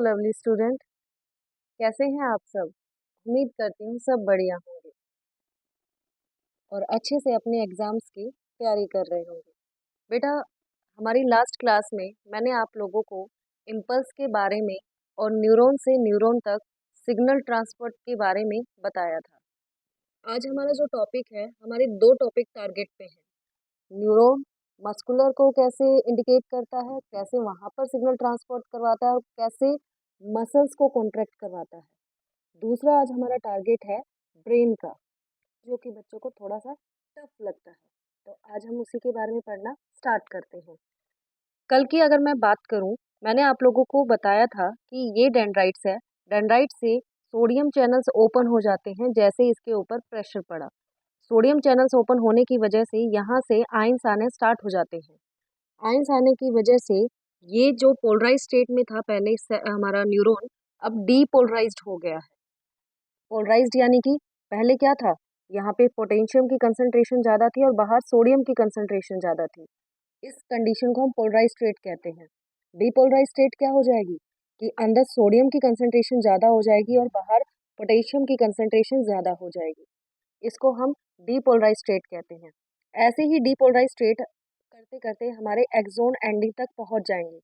Lovely student, कैसे हैं आप सब। उम्मीद करती हूँ सब बढ़िया होंगे और अच्छे से अपने एग्जाम्स की तैयारी कर रहे होंगे। बेटा, हमारी लास्ट क्लास में मैंने आप लोगों को इम्पल्स के बारे में और न्यूरॉन से न्यूरॉन तक सिग्नल ट्रांसपोर्ट के बारे में बताया था। आज हमारा जो टॉपिक है, हमारे दो टॉपिक टारगेट पे हैं। न्यूरॉन मस्कुलर को कैसे इंडिकेट करता है, कैसे वहाँ पर सिग्नल ट्रांसपोर्ट करवाता है और कैसे मसल्स को कॉन्ट्रैक्ट करवाता है। दूसरा आज हमारा टारगेट है ब्रेन का, जो कि बच्चों को थोड़ा सा टफ लगता है। तो आज हम उसी के बारे में पढ़ना स्टार्ट करते हैं। कल की अगर मैं बात करूं, मैंने आप लोगों को बताया था कि ये डेंड्राइट्स है। डेंड्राइट से सोडियम चैनल्स ओपन हो जाते हैं जैसे इसके ऊपर प्रेशर पड़ा। सोडियम चैनल्स ओपन होने की वजह से यहाँ से आयंस आने स्टार्ट हो जाते हैं। आयंस आने की वजह से ये जो पोलराइज स्टेट में था पहले हमारा न्यूरॉन, अब डीपोलराइज्ड हो गया है। पोलराइज्ड यानी कि पहले क्या था, यहाँ पे पोटेशियम की कंसंट्रेशन ज़्यादा थी और बाहर सोडियम की कंसंट्रेशन ज़्यादा थी। इस कंडीशन को हम पोलराइज स्टेट कहते हैं। डीपोलराइज स्टेट क्या हो जाएगी कि अंदर सोडियम की कंसंट्रेशन ज़्यादा हो जाएगी और बाहर पोटेशियम की कंसंट्रेशन ज़्यादा हो जाएगी। इसको हम डीपोलराइज स्टेट कहते हैं। ऐसे ही डीपोलराइज स्टेट करते करते हमारे एक्सोन एंडिंग तक पहुंच जाएंगे।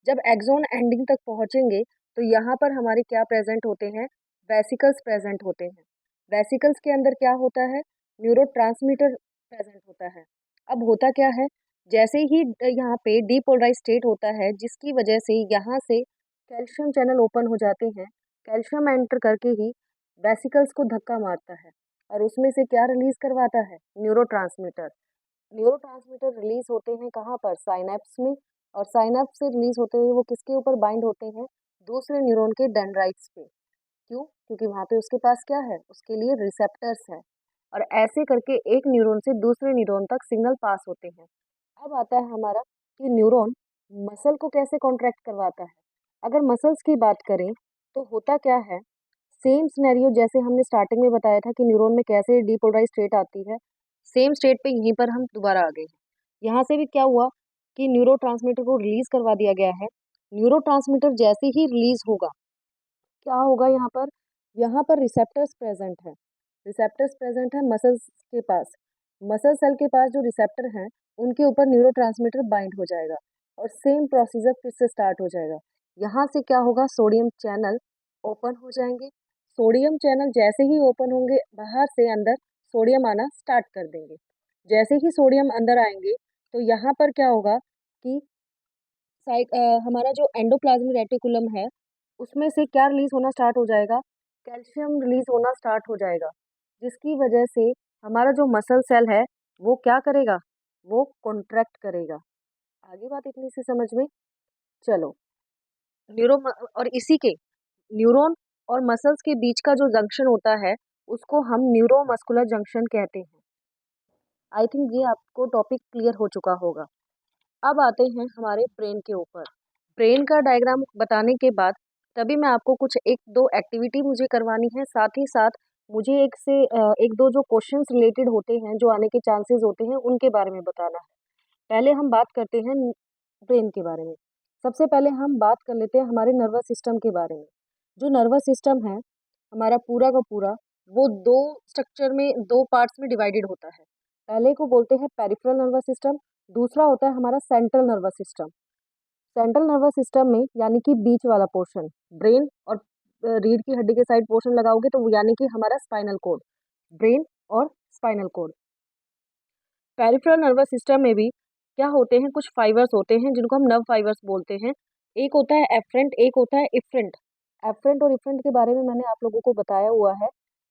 जब एक्सोन एंडिंग तक पहुंचेंगे तो यहाँ पर हमारे क्या प्रेजेंट होते हैं, वेसिकल्स प्रेजेंट होते हैं। वेसिकल्स के अंदर क्या होता है, न्यूरोट्रांसमीटर प्रेजेंट होता है। अब होता क्या है, जैसे ही यहाँ पे डीपोलराइज स्टेट होता है जिसकी वजह से यहाँ से कैल्शियम चैनल ओपन हो जाते हैं। कैल्शियम एंटर करके ही वेसिकल्स को धक्का मारता है और उसमें से क्या रिलीज करवाता है, न्यूरोट्रांसमीटर। न्यूरोट्रांसमीटर रिलीज होते हैं कहाँ पर, साइनेप्स में। और साइनेप्स से रिलीज होते हुए वो किसके ऊपर बाइंड होते हैं, दूसरे न्यूरॉन के डेंड्राइट्स पे। क्यों? क्योंकि वहाँ पे उसके पास क्या है, उसके लिए रिसेप्टर्स है। और ऐसे करके एक न्यूरॉन से दूसरे न्यूरॉन तक सिग्नल पास होते हैं। अब आता है हमारा कि न्यूरॉन मसल को कैसे कॉन्ट्रैक्ट करवाता है। अगर मसल्स की बात करें तो होता क्या है, सेम सिनेरियो जैसे हमने स्टार्टिंग में बताया था कि न्यूरॉन में कैसे डीपोलराइज स्टेट आती है, सेम स्टेट पे यहीं पर हम दोबारा आ गए हैं। यहाँ से भी क्या हुआ कि न्यूरोट्रांसमीटर को रिलीज करवा दिया गया है। न्यूरोट्रांसमीटर जैसे ही रिलीज होगा, क्या होगा यहाँ पर रिसेप्टर्स प्रेजेंट है। रिसेप्टर्स प्रेजेंट है मसल्स के पास। मसल सेल के पास जो रिसेप्टर हैं उनके ऊपर न्यूरोट्रांसमीटर बाइंड हो जाएगा और सेम प्रोसीजर फिर से स्टार्ट हो जाएगा। यहाँ से क्या होगा, सोडियम चैनल ओपन हो जाएंगे। सोडियम चैनल जैसे ही ओपन होंगे, बाहर से अंदर सोडियम आना स्टार्ट कर देंगे। जैसे ही सोडियम अंदर आएंगे तो यहाँ पर क्या होगा कि हमारा जो एंडोप्लाज्मिक रेटिकुलम है उसमें से क्या रिलीज होना स्टार्ट हो जाएगा, कैल्शियम रिलीज होना स्टार्ट हो जाएगा। जिसकी वजह से हमारा जो मसल सेल है वो क्या करेगा, वो कॉन्ट्रैक्ट करेगा। आगे बात इतनी सी समझ में। चलो, न्यूरो और इसी के न्यूरॉन और मसल्स के बीच का जो जंक्शन होता है उसको हम न्यूरोमस्कुलर जंक्शन कहते हैं। आई थिंक ये आपको टॉपिक क्लियर हो चुका होगा। अब आते हैं हमारे ब्रेन के ऊपर। ब्रेन का डायग्राम बताने के बाद तभी मैं आपको कुछ एक दो एक्टिविटी मुझे करवानी है, साथ ही साथ मुझे एक दो जो क्वेश्चंस रिलेटेड होते हैं जो आने के चांसेस होते हैं उनके बारे में बताना है। पहले हम बात करते हैं ब्रेन के बारे में। सबसे पहले हम बात कर लेते हैं हमारे नर्वस सिस्टम के बारे में। जो नर्वस सिस्टम है हमारा पूरा का पूरा, वो दो स्ट्रक्चर में, दो पार्ट्स में डिवाइडेड होता है। पहले को बोलते हैं पेरिफेरल नर्वस सिस्टम, दूसरा होता है हमारा central nervous system. Central nervous system में यानी कि बीच वाला पोर्शन, ब्रेन और रीढ़ की हड्डी के साइड पोर्शन लगाओगे तो वो यानी कि हमारा स्पाइनल कोड, ब्रेन और spinal cord. Peripheral nervous system में भी क्या होते हैं, कुछ फाइबर्स होते हैं जिनको हम नर्व फाइबर्स बोलते हैं। एक होता है एफरेंट, एक होता है इफरेंट। एफरेंट और इफरेंट के बारे में मैंने आप लोगों को बताया हुआ है।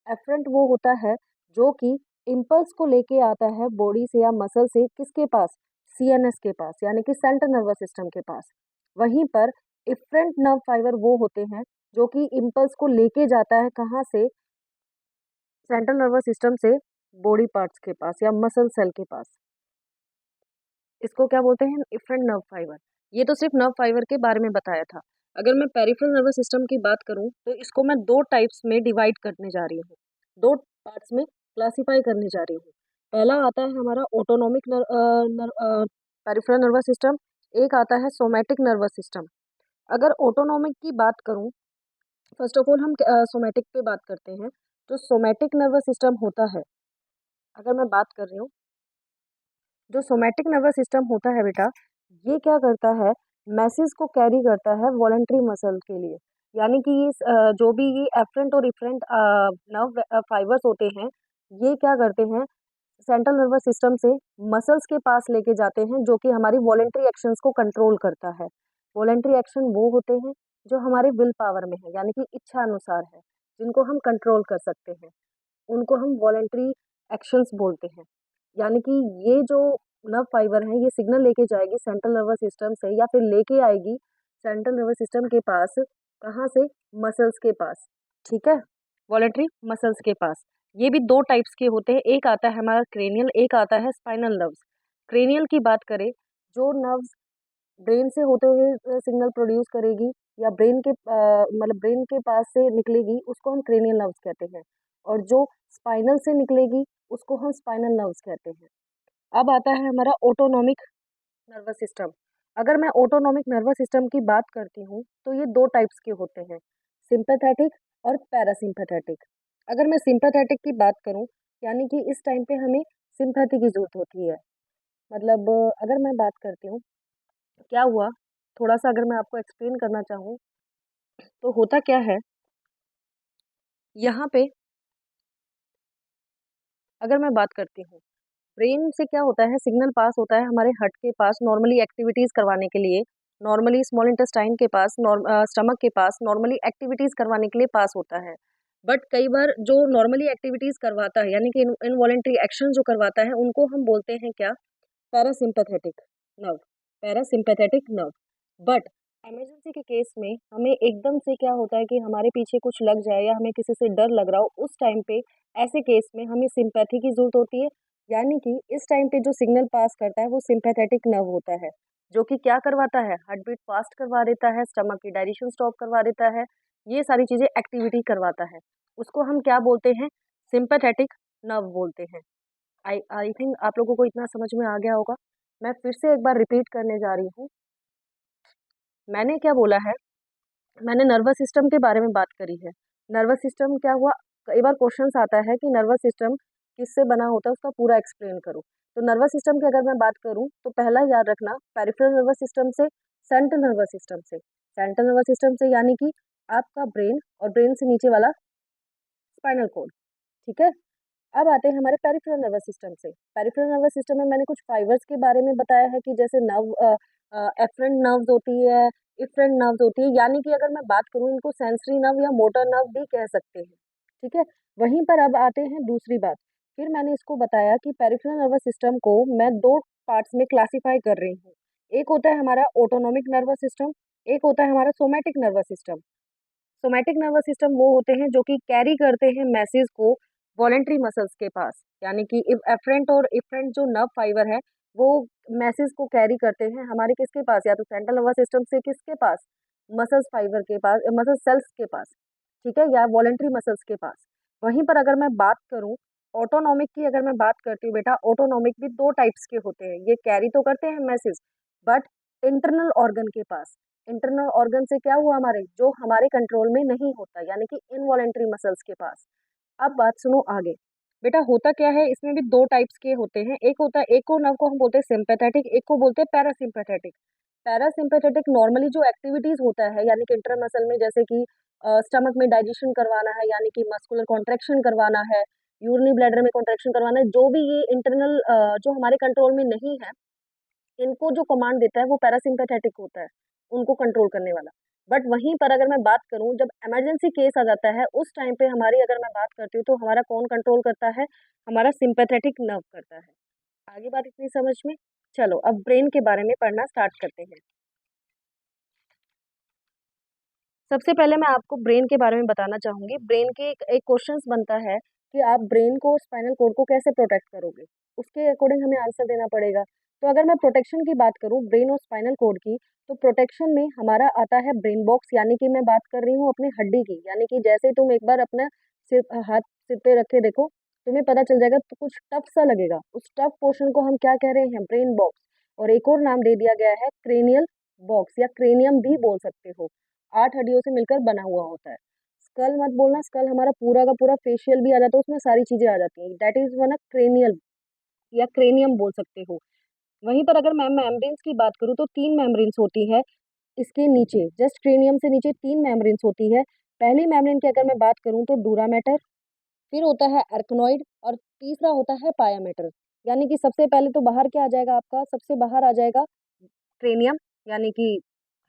एफरेंट वो होता है जो कि इम्पल्स को लेके आता है बॉडी से या मसल से, किसके पास, सीएनएस के पास, यानी कि सेंट्रल नर्वस सिस्टम के पास। वहीं पर इफरेंट नर्व फाइबर वो होते हैं जो कि इम्पल्स को लेके जाता है कहाँ से, सेंट्रल नर्वस सिस्टम से बॉडी पार्ट्स के पास या मसल सेल के पास। इसको क्या बोलते हैं, इफरेंट नर्व फाइबर। ये तो सिर्फ नर्व फाइबर के बारे में बताया था। अगर मैं पेरिफेरल नर्वस सिस्टम की बात करूं तो इसको मैं दो टाइप्स में डिवाइड करने जा रही हूँ, दो पार्ट्स में क्लासिफाई करने जा रही हूँ। पहला आता है हमारा ऑटोनॉमिक पेरिफेरल नर्वस सिस्टम, एक आता है सोमैटिक नर्वस सिस्टम। अगर ऑटोनॉमिक की बात करूँ, फर्स्ट ऑफ ऑल हम सोमैटिक पे बात करते हैं। जो सोमैटिक नर्वस सिस्टम होता है, अगर मैं बात कर रही हूँ, जो सोमैटिक नर्वस सिस्टम होता है बेटा, ये क्या करता है, मैसेज को कैरी करता है वॉलंटरी मसल के लिए। यानी कि ये जो भी ये एफरेंट और इफरेंट नर्व फाइबर्स होते हैं, ये क्या करते हैं, सेंट्रल नर्वस सिस्टम से मसल्स के पास लेके जाते हैं, जो कि हमारी वॉलंटरी एक्शंस को कंट्रोल करता है। वॉलंटरी एक्शन वो होते हैं जो हमारे विल पावर में है, यानी कि इच्छा अनुसार है, जिनको हम कंट्रोल कर सकते हैं, उनको हम वॉलंटरी एक्शंस बोलते हैं। यानी कि ये जो नर्व फाइबर है, ये सिग्नल लेके जाएगी सेंट्रल नर्वस सिस्टम से, या फिर लेके आएगी सेंट्रल नर्वस सिस्टम के पास, कहाँ से, मसल्स के पास, ठीक है, वॉलंटरी मसल्स के पास। ये भी दो टाइप्स के होते हैं, एक आता है हमारा क्रेनियल, एक आता है स्पाइनल नर्व्स। क्रेनियल की बात करें, जो नर्व्स ब्रेन से होते हुए सिग्नल प्रोड्यूस करेगी, या ब्रेन के मतलब ब्रेन के पास से निकलेगी, उसको हम क्रेनियल नर्व्स कहते हैं। और जो स्पाइनल से निकलेगी, उसको हम स्पाइनल नर्व्स कहते हैं। अब आता है हमारा ऑटोनॉमिक नर्वस सिस्टम। अगर मैं ऑटोनॉमिक नर्वस सिस्टम की बात करती हूँ, तो ये दो टाइप्स के होते हैं, सिंपैथेटिक और पैरासिम्पैथेटिक। अगर मैं सिंपैथेटिक की बात करूँ, यानी कि इस टाइम पे हमें सिंपैथी की ज़रूरत होती है। मतलब अगर मैं बात करती हूँ, क्या हुआ, थोड़ा-सा अगर मैं आपको एक्सप्लेन करना चाहूँ, तो होता क्या है, यहाँ पे अगर मैं बात करती हूँ, ब्रेन से क्या होता है, सिग्नल पास होता है हमारे हार्ट के पास नॉर्मली एक्टिविटीज़ करवाने के लिए, नॉर्मली स्मॉल इंटेस्टाइन के पास, स्टमक के पास नॉर्मली एक्टिविटीज़ करवाने के लिए पास होता है। बट कई बार जो नॉर्मली एक्टिविटीज़ करवाता है, यानी कि इनवॉलंटरी एक्शन जो करवाता है, उनको हम बोलते हैं क्या, parasympathetic nerve, parasympathetic nerve. But emergency के केस में हमें एकदम से क्या होता है कि हमारे पीछे कुछ लग जाए, या हमें किसी से डर लग रहा हो, उस टाइम पे ऐसे केस में हमें सिंपैथी की ज़रूरत होती है। यानी कि इस टाइम पे जो सिग्नल पास करता है, वो सिंपैथेटिक नर्व होता है, जो कि क्या करवाता है, हार्ट बीट फास्ट करवा देता है, स्टमक की डाइजेशन स्टॉप करवा देता है, ये सारी चीज़ें एक्टिविटी करवाता है। उसको हम क्या बोलते हैं, सिंपैथेटिक नर्व बोलते हैं। आई आई थिंक आप लोगों को इतना समझ में आ गया होगा। मैं फिर से एक बार रिपीट करने जा रही हूँ। मैंने क्या बोला है, मैंने नर्वस सिस्टम के बारे में बात करी है। नर्वस सिस्टम क्या हुआ, कई बार क्वेश्चंस आता है कि नर्वस सिस्टम किससे बना होता है, उसका पूरा एक्सप्लेन करो। तो नर्वस सिस्टम की अगर मैं बात करूँ, तो पहला याद रखना, पेरिफेरल नर्वस सिस्टम से, सेंट्रल नर्वस सिस्टम से। सेंट्रल नर्वस सिस्टम से यानी कि आपका ब्रेन, और ब्रेन से नीचे वाला स्पाइनल कॉर्ड, ठीक है। अब आते हैं हमारे पेरिफेरल नर्वस सिस्टम से। पेरिफेरल नर्वस सिस्टम में मैंने कुछ फाइबर्स के बारे में बताया है, कि जैसे एफरेंट नर्व्स होती है, इफरेंट नर्व्स होती है, यानी कि अगर मैं बात करूँ, इनको सेंसरी नर्व या मोटर नर्व भी कह सकते हैं, ठीक है। वहीं पर अब आते हैं दूसरी बात, फिर मैंने इसको बताया कि पेरिफेरल नर्वस सिस्टम को मैं दो पार्ट्स में क्लासिफाई कर रही हूँ। एक होता है हमारा ऑटोनॉमिक नर्वस सिस्टम, एक होता है हमारा somatic nervous system. Somatic nervous system वो होते हैं जो कि कैरी करते हैं मैसेज को वॉलेंट्री मसल्स के पास, यानी कि इफ एफरेंट और इफरेंट जो नर्व फाइबर है, वो मैसेज को कैरी करते हैं हमारे किसके पास, या तो सेंट्रल नर्वस सिस्टम से किसके पास, मसल्स फाइबर के पास, मसल सेल्स के पास, ठीक है, या वॉलेंट्री मसल्स के पास। वहीं पर अगर मैं बात करूं ऑटोनॉमिक की, अगर मैं बात करती हूँ बेटा, ऑटोनॉमिक भी दो टाइप्स के होते हैं, ये कैरी तो करते हैं मैसेज, बट इंटरनल ऑर्गन के पास। इंटरनल ऑर्गन से क्या हुआ, हमारे जो हमारे कंट्रोल में नहीं होता, यानी कि इनवॉलेंट्री मसल्स के पास। अब बात सुनो आगे, बेटा होता क्या है, इसमें भी दो टाइप्स के होते हैं, एक होता है, एक को नर्व को हम बोलते हैं सिंपैथेटिक, एक को बोलते हैं पैरासिम्पैथेटिक। पैरासिम्पैथेटिक नॉर्मली जो एक्टिविटीज होता है, यानी कि इंटरमसल में, जैसे कि स्टमक में डाइजेशन करवाना है, यानी कि मस्कुलर कॉन्ट्रैक्शन करवाना है, यूरिनी ब्लैडर में कॉन्ट्रैक्शन करवाना है, जो भी ये इंटरनल जो हमारे कंट्रोल में नहीं है, इनको जो कमांड देता है वो पैरासिम्पैथेटिक होता है, उनको कंट्रोल करने वाला। बट वहीं पर अगर मैं बात करूँ, जब इमरजेंसी केस आ जाता है, उस टाइम पे हमारी अगर मैं बात करती हूँ, तो हमारा कौन कंट्रोल करता है, हमारा सिंपैथेटिक नर्व करता है। आगे बात इतनी समझ में। चलो अब ब्रेन के बारे में पढ़ना स्टार्ट करते हैं। सबसे पहले मैं आपको ब्रेन के बारे में बताना चाहूंगी। ब्रेन के एक क्वेश्चन बनता है कि आप ब्रेन को, स्पाइनल कोड को कैसे प्रोटेक्ट करोगे, उसके अकॉर्डिंग हमें आंसर देना पड़ेगा। तो अगर मैं प्रोटेक्शन की बात करूं, ब्रेन और स्पाइनल कोड की, तो प्रोटेक्शन में हमारा आता है ब्रेन बॉक्स, यानी कि मैं बात कर रही हूँ अपनी हड्डी की, यानी कि जैसे ही तुम एक बार अपना हाथ सिर पे रख के देखो, तुम्हें पता चल जाएगा, तो कुछ टफ सा लगेगा, उस टफ पोर्शन को हम क्या कह रहे हैं, ब्रेन बॉक्स। और एक और नाम दे दिया गया है क्रेनियल बॉक्स या क्रेनियम भी बोल सकते हो, 8 हड्डियों से मिलकर बना हुआ होता है। स्कल मत बोलना, स्कल हमारा पूरा का पूरा फेशियल भी आ जाता है, उसमें सारी चीजें आ जाती हैं, that is one a cranial या क्रेनियम बोल सकते हो। वहीं पर अगर मैं मेम्ब्रेन्स की बात करूँ तो 3 मेम्ब्रेन्स होती है इसके नीचे, जस्ट क्रेनियम से नीचे 3 मेम्ब्रेन्स होती है। पहली मेम्ब्रेन की अगर मैं बात करूँ तो डूरा मैटर, फिर होता है आर्कनॉइड और तीसरा होता है पाया मैटर। यानी कि सबसे पहले तो बाहर क्या आ जाएगा आपका, सबसे बाहर आ जाएगा क्रेनियम यानी कि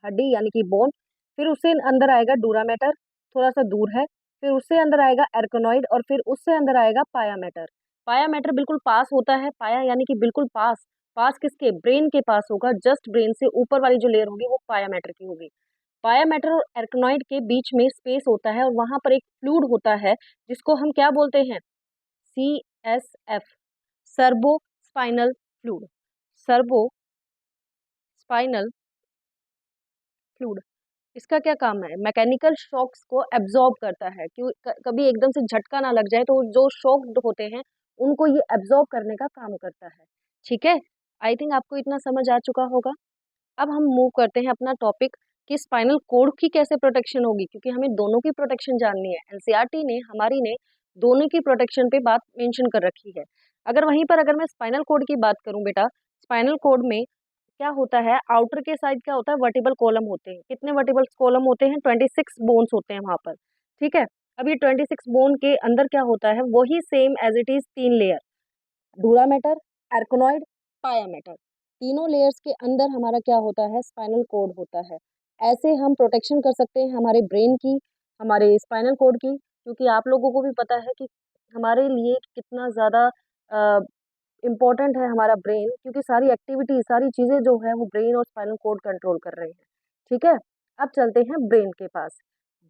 हड्डी यानी कि बोन, फिर उससे अंदर आएगा डूरा मैटर, थोड़ा सा दूर है, फिर उससे अंदर आएगा आर्कनॉइड और फिर उससे अंदर आएगा पाया मैटर। पाया मैटर बिल्कुल पास होता है, पाया यानी कि बिल्कुल पास, पास किसके, ब्रेन के पास होगा, जस्ट ब्रेन से ऊपर वाली जो लेयर होगी वो पाया मैटर की होगी। पाया मैटर और आर्कनॉइड के बीच में स्पेस होता है और वहां पर एक फ्लूइड होता है जिसको हम क्या बोलते हैं, CSF, Serbo spinal fluid, Serbo spinal fluid. इसका क्या काम है, मैकेनिकल शॉक्स को एब्जॉर्ब करता है, क्यों कभी एकदम से झटका ना लग जाए तो जो शॉक्ड होते हैं उनको ये एब्जॉर्ब करने का काम करता है। ठीक है, आई थिंक आपको इतना समझ आ चुका होगा। अब हम मूव करते हैं अपना टॉपिक कि स्पाइनल कोड की कैसे प्रोटेक्शन होगी, क्योंकि हमें दोनों की प्रोटेक्शन जाननी है। एनसीईआरटी ने हमारी ने दोनों की प्रोटेक्शन पे बात मेंशन कर रखी है। अगर वहीं पर अगर मैं स्पाइनल कोड की बात करूं बेटा, स्पाइनल कोड में क्या होता है, आउटर के साइड क्या होता है, वर्टिबल कॉलम होते हैं। कितने वर्टिबल कॉलम होते हैं, 26 बोन्स होते हैं वहां पर। ठीक है, अब ये 26 बोन के अंदर क्या होता है, वही same as it is 3 layer, dura mater, arachnoid, pia mater, तीनों लेयर्स के अंदर हमारा क्या होता है, स्पाइनल कोड होता है। ऐसे हम प्रोटेक्शन कर सकते हैं हमारे ब्रेन की, हमारे स्पाइनल कोड की, क्योंकि आप लोगों को भी पता है कि हमारे लिए कितना ज़्यादा इम्पोर्टेंट है हमारा ब्रेन, क्योंकि सारी एक्टिविटी सारी चीज़ें जो है वो ब्रेन और स्पाइनल कोड कंट्रोल कर रहे हैं। ठीक है, अब चलते हैं ब्रेन के पास।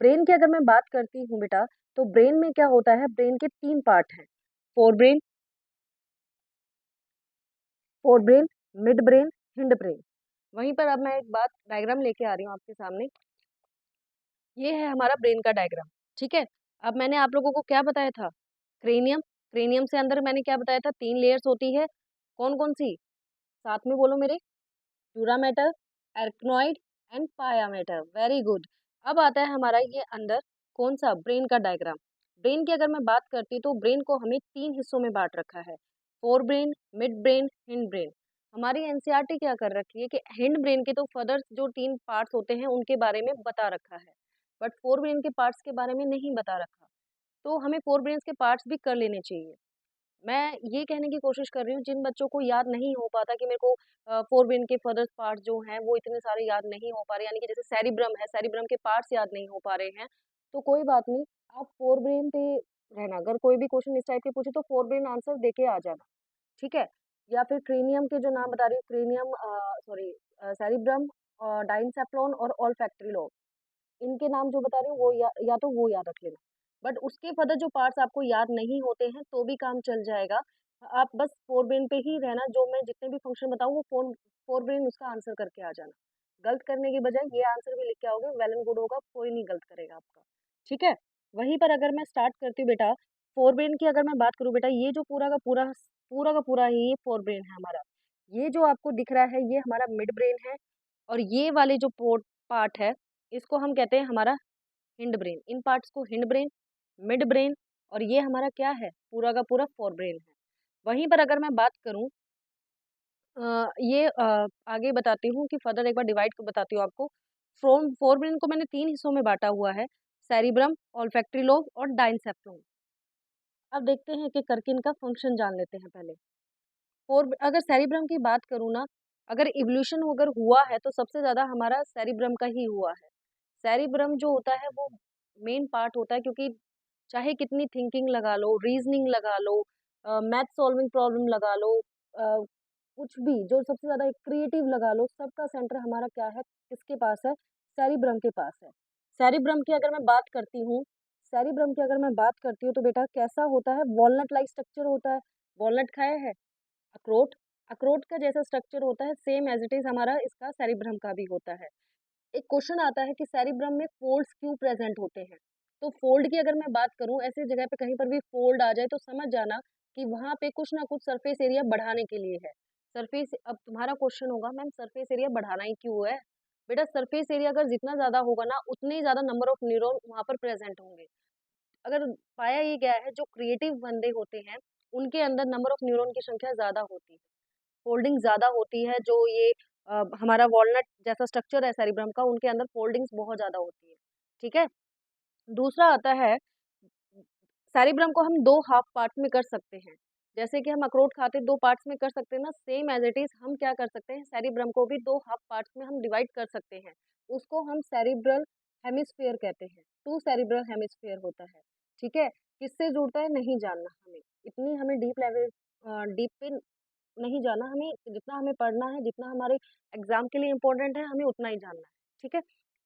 ब्रेन की अगर मैं बात करती हूँ बेटा, तो ब्रेन में क्या होता है, ब्रेन के 3 पार्ट हैं, fore brain, fore brain, mid brain, hind brain. वहीं पर अब मैं एक बात डायग्राम लेके आ रही हूँ आपके सामने, ये है हमारा ब्रेन का डायग्राम। ठीक है, अब मैंने आप लोगों को क्या बताया था, क्रेनियम, क्रेनियम से अंदर मैंने क्या बताया था, 3 लेयर्स होती है, कौन कौन सी, साथ में बोलो मेरे, डूरा मैटर, एर्कनॉइड एंड पाया मैटर, वेरी गुड। अब आता है हमारा ये अंदर कौन सा, ब्रेन का डायग्राम। ब्रेन की अगर मैं बात करती हूँ तो ब्रेन को हमें 3 हिस्सों में बांट रखा है, fore brain, mid brain, hind brain. हमारी एनसीईआरटी क्या कर रखी है कि हिंड ब्रेन के तो फर्दर जो 3 पार्ट्स होते हैं उनके बारे में बता रखा है, बट फोर ब्रेन के पार्ट्स के बारे में नहीं बता रखा। तो हमें फोर ब्रेन के पार्ट्स भी कर लेने चाहिए। मैं ये कहने की कोशिश कर रही हूँ जिन बच्चों को याद नहीं हो पाता कि मेरे को फोर ब्रेन के फर्दर पार्ट्स जो हैं वो इतने सारे याद नहीं हो पा रहे, यानी कि जैसे सेरिब्रम है, सेरिब्रम के पार्ट्स याद नहीं हो पा रहे हैं, तो कोई बात नहीं, आप फोर ब्रेन पे रहना, अगर कोई भी क्वेश्चन इस टाइप के पूछे तो फोर ब्रेन आंसर देके आ जाना। ठीक है, या फिर क्रेनियम के जो नाम बता रही हूँ, क्रेनियम, सॉरी, सेरिब्रम, डाइनसेफ्लॉन और ऑल्फैक्टरी लोब, इनके नाम जो बता रही हूँ वो या तो वो याद रख लेना। बट उसके फर्दर जो पार्ट्स आपको याद नहीं होते हैं तो भी काम चल जाएगा। आप बस फोर ब्रेन पे ही रहना, जो मैं जितने भी फंक्शन बताऊँ वो फोर फोर ब्रेन उसका आंसर करके आ जाना। गलत करने के बजाय ये आंसर भी लिख के आओगे, वेल एंड गुड होगा, कोई नहीं गलत करेगा आपका। ठीक है, वहीं पर अगर मैं स्टार्ट करती हूँ बेटा, फोर ब्रेन की अगर मैं बात करूँ बेटा, ये जो पूरा का पूरा ही ये फोर ब्रेन है हमारा। ये जो आपको दिख रहा है ये हमारा मिड ब्रेन है, और ये वाले जो पार्ट है इसको हम कहते हैं हमारा हिंड ब्रेन। इन पार्ट्स को हिंड ब्रेन, मिड ब्रेन, और ये हमारा क्या है, पूरा का पूरा फोर ब्रेन है। वहीं पर अगर मैं बात करूं, ये आगे बताती हूँ कि फर्दर एक बार डिवाइड को बताती हूँ आपको। फ्रोम फोर ब्रेन को मैंने 3 हिस्सों में बांटा हुआ है, सेरिब्रम, ऑल्फैक्टरी लोब और डाइनसेफ्लॉन। अब देखते हैं कि करके इनका फंक्शन जान लेते हैं पहले। फोर अगर सेरिब्रम की बात करूँ ना, अगर इवोल्यूशन अगर हुआ है तो सबसे ज़्यादा हमारा सेरिब्रम का ही हुआ है। सेरिब्रम जो होता है वो मेन पार्ट होता है, क्योंकि चाहे कितनी थिंकिंग लगा लो, रीजनिंग लगा लो, मैथ सॉल्विंग प्रॉब्लम लगा लो, कुछ भी जो सबसे ज़्यादा क्रिएटिव लगा लो, सबका सेंटर हमारा क्या है, किसके पास है, सेरिब्रम के पास है। सेरिब्रम की अगर मैं बात करती हूँ, सेरिब्रम की अगर मैं बात करती हूँ तो बेटा कैसा होता है, वॉलनट लाइक स्ट्रक्चर होता है। वॉलनट खाया है, अखरोट, अखरोट का जैसा स्ट्रक्चर होता है, सेम एज इट इज हमारा इसका सेरिब्रम का भी होता है। एक क्वेश्चन आता है कि सेरिब्रम में फोल्ड्स क्यों प्रेजेंट होते हैं, तो फोल्ड की अगर मैं बात करूं, ऐसी जगह पे कहीं पर भी फोल्ड आ जाए तो समझ जाना कि वहां पे कुछ ना कुछ सरफेस एरिया बढ़ाने के लिए है। सरफेस, अब तुम्हारा क्वेश्चन होगा मैम सरफेस एरिया बढ़ाना ही क्यों है, बेटा सरफेस एरिया अगर जितना ज़्यादा होगा ना, उतने ही ज़्यादा नंबर ऑफ न्यूरॉन वहाँ पर प्रेज़ेंट होंगे। अगर पाया ये गया है, जो क्रिएटिव बंदे होते हैं, उनके अंदर नंबर ऑफ न्यूरॉन की संख्या ज़्यादा होती है, फोल्डिंग ज़्यादा होती है, जो ये हमारा वॉलनट जैसा स्ट्रक्चर है सेरिब्रम का, उनके अंदर फोल्डिंग्स बहुत ज़्यादा होती है, ठीक है? दूसरा आता है, सेरिब्रम को हम 2 हाफ पार्ट में कर सकते हैं। जैसे कि हम अखरोट खाते 2 पार्ट्स में कर सकते हैं ना, सेम एज़ इट इज़ हम क्या कर सकते हैं, सेरिब्रम को भी 2 हाफ पार्ट्स में हम डिवाइड कर सकते हैं। उसको हम सेरिब्रल हेमिस्फीयर कहते हैं, 2 सेरिब्रल हेमिस्फीयर होता है, ठीक है? किससे जुड़ता है नहीं जानना हमें, इतनी हमें डीप लेवल डीप पे नहीं जाना, हमें जितना हमें पढ़ना है, जितना हमारे एग्ज़ाम के लिए इम्पोर्टेंट है, हमें उतना ही जानना है, ठीक है?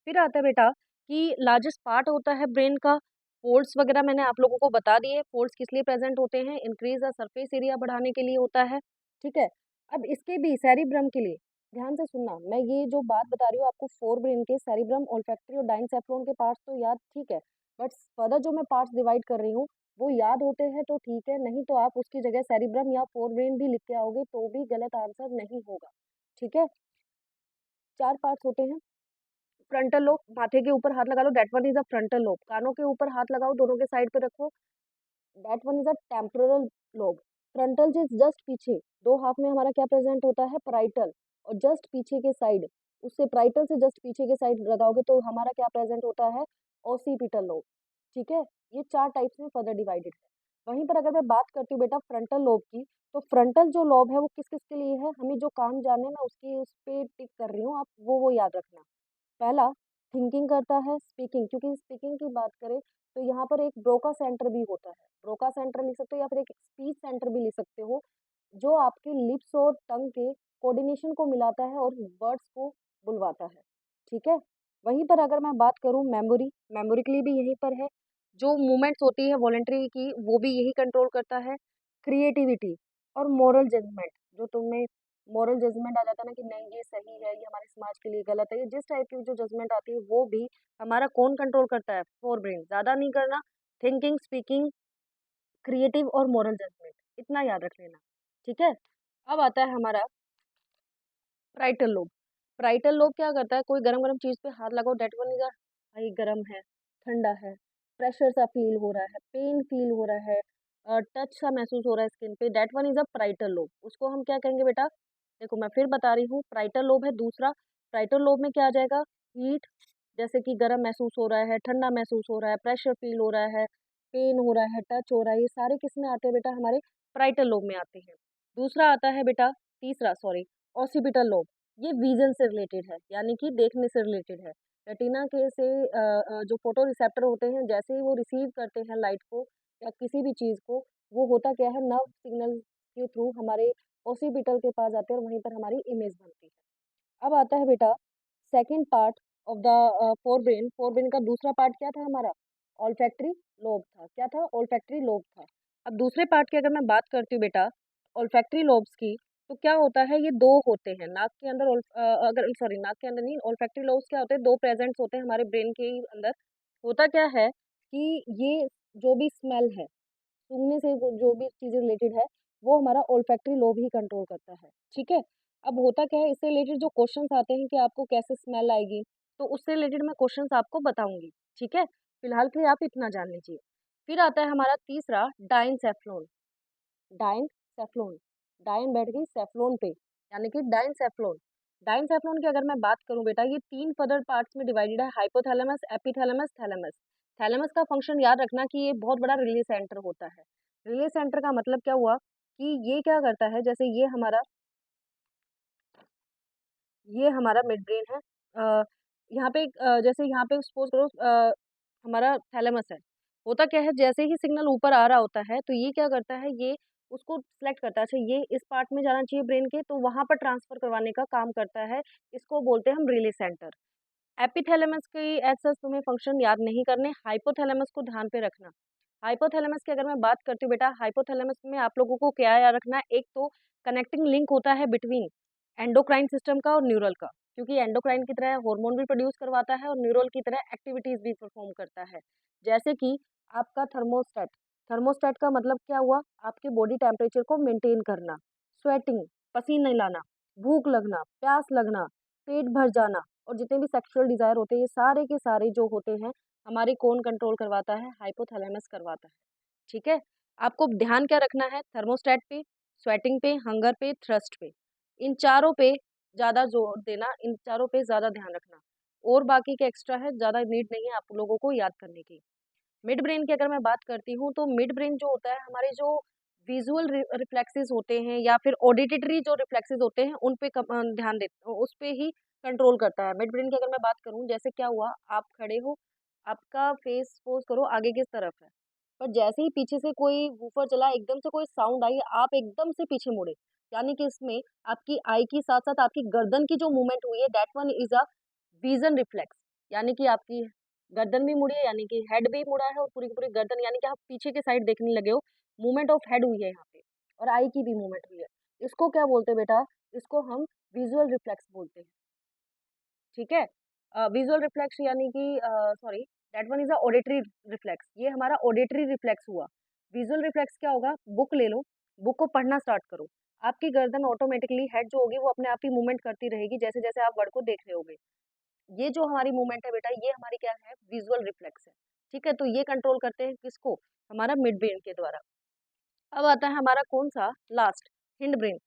फिर आता है बेटा कि लार्जेस्ट पार्ट होता है ब्रेन का, फोल्ड्स वगैरह मैंने आप लोगों को बता दिए, फोल्ड्स किस लिए प्रेज़ेंट होते हैं, इंक्रीज़ द सरफेस एरिया बढ़ाने के लिए होता है, ठीक है? अब इसके भी सेरिब्रम के लिए ध्यान से सुनना, मैं ये जो बात बता रही हूँ आपको फोर ब्रेन के सेरिब्रम, ओल्फैक्टरी और डाइनसेफ्लॉन के पार्ट्स तो याद ठीक है, बट फर्दर जो मैं पार्ट्स डिवाइड कर रही हूँ, वो याद होते हैं तो ठीक है, नहीं तो आप उसकी जगह सेरिब्रम या फोर ब्रेन भी लिख के आओगे तो भी गलत आंसर नहीं होगा, ठीक है? 4 पार्ट्स होते हैं। फ्रंटल लोब, माथे के ऊपर हाथ लगा लो, that one is a frontal lobe. कानों के ऊपर हाथ लगाओ, दोनों के साइड पे रखो, that one is a temporal lobe. Frontal से जस्ट पीछे, 2 हाफ में हमारा क्या प्रेज़ेंट होता है, पैराइटल, और जस्ट पीछे के साइड, उससे पैराइटल से जस्ट पीछे के साइड लगाओगे तो हमारा क्या प्रेज़ेंट होता है, ओसिपिटल लोब, ठीक है? ये 4 टाइप्स में फर्दर डिवाइडेड है। वहीं पर अगर मैं बात करती हूँ बेटा फ्रंटल लोब की, तो फ्रंटल जो लोब है वो किस-किस के लिए है, हमें जो काम जानना है मैं उसकी उस पे टिक कर रही हूँ, आप वो याद रखना। पहला थिंकिंग करता है, स्पीकिंग, क्योंकि स्पीकिंग की बात करें तो यहाँ पर एक ब्रोका सेंटर भी होता है। ब्रोका सेंटर लिख सकते हो या फिर एक स्पीच सेंटर भी लिख सकते हो, जो आपके लिप्स और टंग के कोऑर्डिनेशन को मिलाता है और वर्ड्स को बुलवाता है, ठीक है? वहीं पर अगर मैं बात करूँ मेमोरी, मेमोरी के लिए भी यहीं पर है। जो मूवमेंट्स होती है वॉलंटरी की, वो भी यही कंट्रोल करता है। क्रिएटिविटी और मोरल जजमेंट, जो तुम्हें मोरल जजमेंट आ जाता है ना कि नहीं ये सही है, ये हमारे समाज के लिए गलत है, ये जिस टाइप की जो जजमेंट आती है वो भी हमारा कौन कंट्रोल करता है, फोर ब्रेन। ज़्यादा नहीं करना, थिंकिंग, स्पीकिंग, क्रिएटिव और मोरल जजमेंट, इतना याद रख लेना, ठीक है? अब आता है हमारा प्राइटल लोब। प्राइटल लोब क्या करता है, कोई गरम-गरम चीज़ पे हाथ लगाओ, दैट वन इज़ अ भाई गरम है, ठंडा है, प्रेशर सा फ़ील हो रहा है, पेन फ़ील हो रहा है, टच सा महसूस हो रहा है स्किन पे, that one is a parietal lobe. उसको हम क्या कहेंगे बेटा? देखो मैं फिर बता रही हूँ, प्राइटल लोब है दूसरा। प्राइटल लोब में क्या आ जाएगा? हीट, जैसे कि गरम महसूस हो रहा है, ठंडा महसूस हो रहा है, प्रेशर फ़ील हो रहा है, पेन हो रहा है, टच हो रहा है, ये सारे किसमें आते हैं बेटा? हमारे प्राइटल लोब में आते हैं। दूसरा आता है बेटा, तीसरा सॉरी, ऑसिपिटल लोब। ये विज़न से रिलेटेड है, यानी कि देखने से रिलेटेड है। रेटिना के से जो फोटो रिसेप्टर होते हैं, जैसे ही वो रिसीव करते हैं लाइट को या किसी भी चीज़ को, वो होता क्या है, नर्व सिग्नल के थ्रू हमारे ऑसिपिटल के पास जाते हैं और वहीं पर हमारी इमेज बनती है। अब आता है बेटा second part of the forebrain. Forebrain का दूसरा पार्ट क्या था हमारा? ऑल्फैक्टरी लोब था। क्या था? ऑल्फैक्टरी लोब था। अब दूसरे पार्ट की अगर मैं बात करती हूँ बेटा ऑल्फैक्टरी लोब्स की, तो क्या होता है, ये 2 होते हैं। नाक के अंदर अगर सॉरी नाक के अंदर नहीं, ऑल्फैक्टरी लोब्स क्या होते हैं, 2 प्रेजेंट्स होते हैं हमारे ब्रेन के ही अंदर। होता क्या है कि ये जो भी स्मेल है, सूंघने से जो भी चीज़ें रिलेटेड है, वो हमारा ओल्फैक्टरी लोब ही कंट्रोल करता है, ठीक है? अब होता क्या है, इससे रिलेटेड जो क्वेश्चंस आते हैं कि आपको कैसे स्मेल आएगी, तो उससे रिलेटेड मैं क्वेश्चंस आपको बताऊँगी, ठीक है? फिलहाल के लिए आप इतना जान लीजिए। फिर आता है हमारा तीसरा डाइनसेफ्लॉन। डाइनसेफ्लॉन, डाइन बैठ गई सेफ्लॉन पे, यानी कि डाइनसेफ्लॉन। डाइनसेफ्लॉन की अगर मैं बात करूँ बेटा, ये 3 फर्दर पार्ट्स में डिवाइडेड है, हाइपोथैलेमस, एपिथैलेमस, थैलेमस। थैलेमस का फंक्शन याद रखना कि ये बहुत बड़ा रिले सेंटर होता है। रिले सेंटर का मतलब क्या हुआ कि ये क्या करता है, जैसे ये हमारा मिड ब्रेन है। यहाँ पे जैसे यहाँ पे सपोज़ करो हमारा थैलेमस है। होता क्या है, जैसे ही सिग्नल ऊपर आ रहा होता है, तो ये क्या करता है, ये उसको सेलेक्ट करता है, अच्छा ये इस पार्ट में जाना चाहिए ब्रेन के, तो वहाँ पर ट्रांसफ़र करवाने का काम करता है। इसको बोलते हैं हम रिले सेंटर। एपिथैलेमस की एज़ सच तुम्हें फंक्शन याद नहीं करने, हाइपोथैलेमस को ध्यान पे रखना। हाइपोथैलेमस की अगर मैं बात करती हूँ बेटा, हाइपोथैलेमस में आप लोगों को क्या याद रखना है, एक तो कनेक्टिंग लिंक होता है बिटवीन एंडोक्राइन सिस्टम का और न्यूरल का, क्योंकि एंडोक्राइन की तरह हार्मोन भी प्रोड्यूस करवाता है और न्यूरल की तरह एक्टिविटीज़ भी परफॉर्म करता है। जैसे कि आपका थर्मोस्टेट, थर्मोस्टेट का मतलब क्या हुआ, आपके बॉडी टेम्परेचर को मेंटेन करना, स्वेटिंग, पसीने लाना, भूख लगना, प्यास लगना, पेट भर जाना, और जितने भी सेक्सुअल डिज़ायर होते हैं, ये सारे के सारे जो होते हैं, हमारे कौन कंट्रोल करवाता है? हाइपोथैलेमस करवाता है, ठीक है? आपको ध्यान क्या रखना है? थर्मोस्टेट पे, स्वेटिंग पे, हंगर पे, थ्रस्ट पे, इन चारों पे ज़्यादा जोर देना, इन चारों पे ज़्यादा ध्यान रखना। और बाकी के एक्स्ट्रा है, ज़्यादा नीड नहीं है आप लोगों को याद करने की। मिड ब्रेन की अगर मैं बात करती हूँ, तो मिड ब्रेन जो होता है, हमारे जो विजुअल रिफ्लेक्सेस होते हैं या फिर ऑडिटरी जो रिफ्लेक्सेस होते हैं, उन पे ध्यान देते, उस पे ही कंट्रोल करता है। मिड ब्रेन की अगर मैं बात करूँ, जैसे क्या हुआ, आप खड़े हो, आपका फेस सपोज करो आगे की तरफ है, पर जैसे ही पीछे से कोई वूफर चला, एकदम से कोई साउंड आई, आप एकदम से पीछे मुड़े, यानी कि इसमें आपकी आई की साथ साथ आपकी गर्दन की जो मूवमेंट हुई है, that one is a vision reflex, यानी कि आपकी गर्दन भी मुड़ी है, यानी कि हेड भी मुड़ा है, और पूरी की पूरी गर्दन, यानी कि आप पीछे के साइड देखने लगे हो, मूवमेंट ऑफ हेड हुई है यहाँ पे, और आई की भी मूवमेंट हुई है। इसको क्या बोलते हैं बेटा? इसको हम विजुअल रिफ्लेक्स बोलते हैं, ठीक है? विजुअल रिफ्लेक्स यानी कि sorry, that one is a auditory reflex, ये हमारा ऑडिटरी रिफ्लेक्स हुआ। विजुअल रिफ्लेक्स क्या होगा? बुक ले लो, बुक को पढ़ना स्टार्ट करो, आपकी गर्दन ऑटोमेटिकली, हेड जो होगी वो अपने आप ही मूवमेंट करती रहेगी, जैसे जैसे आप वर्ड को देख रहे होगे। ये जो हमारी मूवमेंट है बेटा, ये हमारी क्या है? विजुअल रिफ्लेक्स है, ठीक है? तो ये कंट्रोल करते हैं किसको? हमारा मिड ब्रेन के द्वारा। अब आता है हमारा कौन सा? लास्ट, हिंड ब्रेन,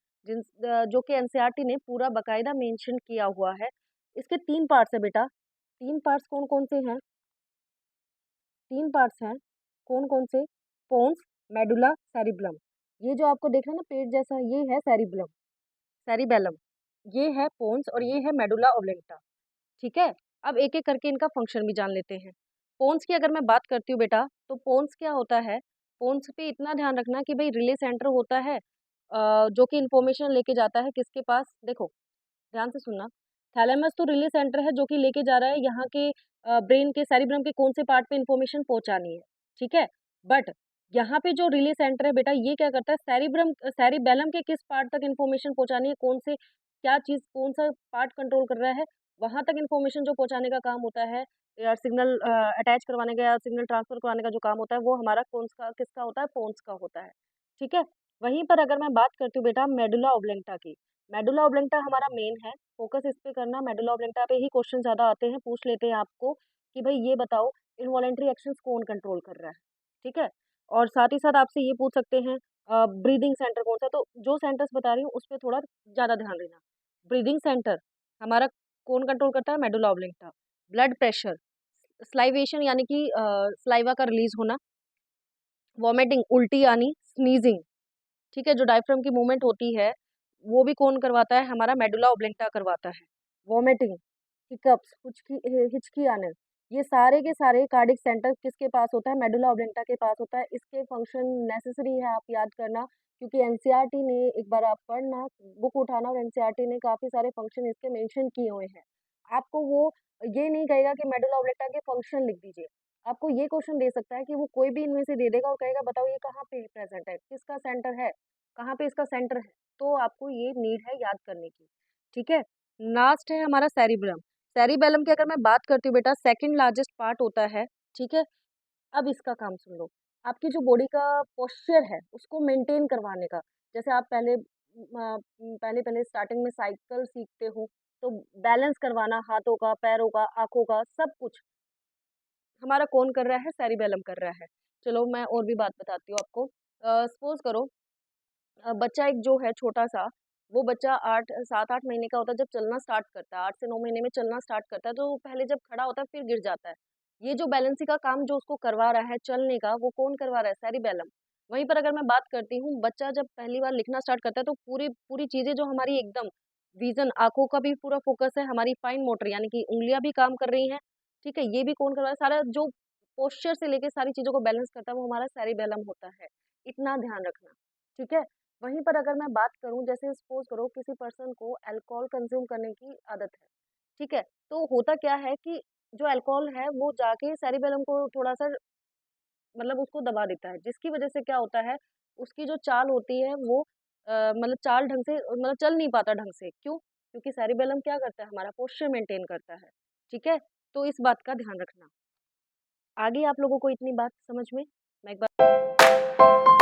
जो कि एनसीईआरटी ने पूरा बकायदा मेंशन किया हुआ है। इसके 3 पार्ट्स है बेटा। 3 पार्ट्स कौन-कौन से हैं? 3 पार्ट्स हैं, कौन-कौन से? Pons, medulla, cerebellum. ये जो आपको दिख रहा है ना पेट जैसा, ये है सेरिब्लम, सेरिबेलम। ये है पोन्स और ये है मेडुला ऑब्लेंगटा। ठीक है? अब एक-एक करके इनका फंक्शन भी जान लेते हैं। पोन्स की अगर मैं बात करती हूँ बेटा, तो पोन्स क्या होता है? पोन्स पे इतना ध्यान रखना कि भई रिले सेंटर होता है, जो कि इन्फॉर्मेशन लेके जाता है किसके पास? देखो, ध्यान से सुनना। थैलेमस तो रिले सेंटर है जो कि लेके जा रहा है यहाँ के ब्रेन के सेरिब्रम के कौन से पार्ट पे इन्फॉर्मेशन पहुँचानी है, ठीक है? बट यहाँ पे जो रिले सेंटर है बेटा, ये क्या करता है? सेरिबेलम के किस पार्ट तक इन्फॉर्मेशन पहुँचानी है, कौन से क्या चीज़ कौन-सा पार्ट कंट्रोल कर रहा है, वहाँ तक इन्फॉर्मेशन जो पहुँचाने का काम होता है, या सिग्नल अटैच करवाने का या सिग्नल ट्रांसफर करवाने का जो काम होता है, वो हमारा कौन सा किसका होता है? पोन्स का होता है, ठीक है? वहीं पर अगर मैं बात करती हूँ बेटा मेडुला ऑब्लेंगटा की, मेडुला ऑब्लेंगटा हमारा मेन है, फोकस इस पे करना, मेडुला ऑब्लेंगटा पे ही क्वेश्चन ज़्यादा आते हैं, पूछ लेते हैं आपको कि भई ये बताओ इनवॉलंटरी एक्शंस कौन कंट्रोल कर रहा है, ठीक है? और साथ ही साथ आपसे ये पूछ सकते हैं ब्रीदिंग सेंटर कौन-सा है? तो जो सेंटर्स बता रही हूँ उस पे थोड़ा ज़्यादा ध्यान देना। ब्रीदिंग सेंटर हमारा कौन कंट्रोल करता है? मेडुला ऑब्लेंगटा। ब्लड प्रेशर, स्लाइवेशन यानी कि सलाइवा का रिलीज़ होना, वॉमिटिंग उल्टी आनी, स्नीज़िंग, ठीक है? जो डायफ्राम की मूवमेंट होती है, वो भी कौन करवाता है? हमारा मेडुला ऑब्लेंगटा करवाता है। वॉमिटिंग, हिकअप्स, हिचकी आना, ये सारे के सारे कार्डिक सेंटर किसके पास होता है? मेडुला ऑब्लेंगटा के पास होता है। इसके फंक्शन नेसेसरी है आप याद करना, क्योंकि एनसीईआरटी ने, एक बार आप पढ़ना, बुक उठाना, और एनसीईआरटी ने काफ़ी सारे फंक्शन इसके मेंशन किए हुए हैं। आपको वो ये नहीं कहेगा कि मेडुला ऑब्लेंगटा के फंक्शन लिख दीजिए। आपको ये क्वेश्चन दे सकता है कि वो कोई भी इनमें से दे देगा और कहेगा बताओ ये कहाँ पे प्रेज़ेंट है? किसका सेंटर है? कहाँ पे इसका सेंटर है? तो आपको ये नीड है याद करने की, ठीक है? लास्ट है हमारा सेरिब्रम। सेरिबेलम की अगर मैं बात करती हूँ बेटा, सेकंड लार्जेस्ट पार्ट होता है, ठीक है? अब इसका काम सुन लो। आपकी जो बॉडी का पोस्चर है, उसको मेंटेन करवाने का, जैसे आप पहले-पहले स्टार्टिंग में साइकिल सीखते हो, तो बैलेंस करवाना हाथों का, पैरों का, आँखों का, सब कुछ हमारा कौन कर रहा है? सेरिबेलम कर रहा है। चलो मैं और भी बात बताती हूँ आपको। सपोज़ करो बच्चा एक जो है छोटा-सा, वो बच्चा 8 7-8 महीने का होता है जब चलना स्टार्ट करता है, 8 से 9 महीने में चलना स्टार्ट करता है, तो वो पहले जब खड़ा होता है फिर गिर जाता है। ये जो बैलेंसिंग का काम जो उसको करवा रहा है चलने का, वो कौन करवा रहा है? सेरिबेलम। वहीं पर अगर मैं बात करती हूँ, बच्चा जब पहली बार लिखना स्टार्ट करता है तो पूरी पूरी चीज़ें जो हमारी एकदम विज़न, आँखों का भी पूरा फ़ोकस है, हमारी फाइन मोटर यानी कि उँगलियाँ भी काम कर रही हैं, ठीक है? ये भी कौन करवा रहा है? सारा जो पोस्चर से लेके सारी चीज़ों को बैलेंस करता है, वो हमारा सेरिबेलम होता है। इतना ध्यान रखना, ठीक है? वहीं पर अगर मैं बात करूँ, जैसे सपोज़ करो किसी पर्सन को अल्कोहल कंज़्यूम करने की आदत है, ठीक है? तो होता क्या है कि जो अल्कोहल है वो जाके सेरिबेलम को थोड़ा-सा मतलब उसको दबा देता है, जिसकी वज़ह से क्या होता है, उसकी जो चाल होती है वो मतलब चाल ढंग से मतलब चल नहीं पाता ढंग से, क्यों? क्योंकि सेरिबेलम क्या करता है, हमारा पोस्चर मेंटेन करता है, ठीक है? तो इस बात का ध्यान रखना। आगे आप लोगों को इतनी बात समझ में? मैं एक बार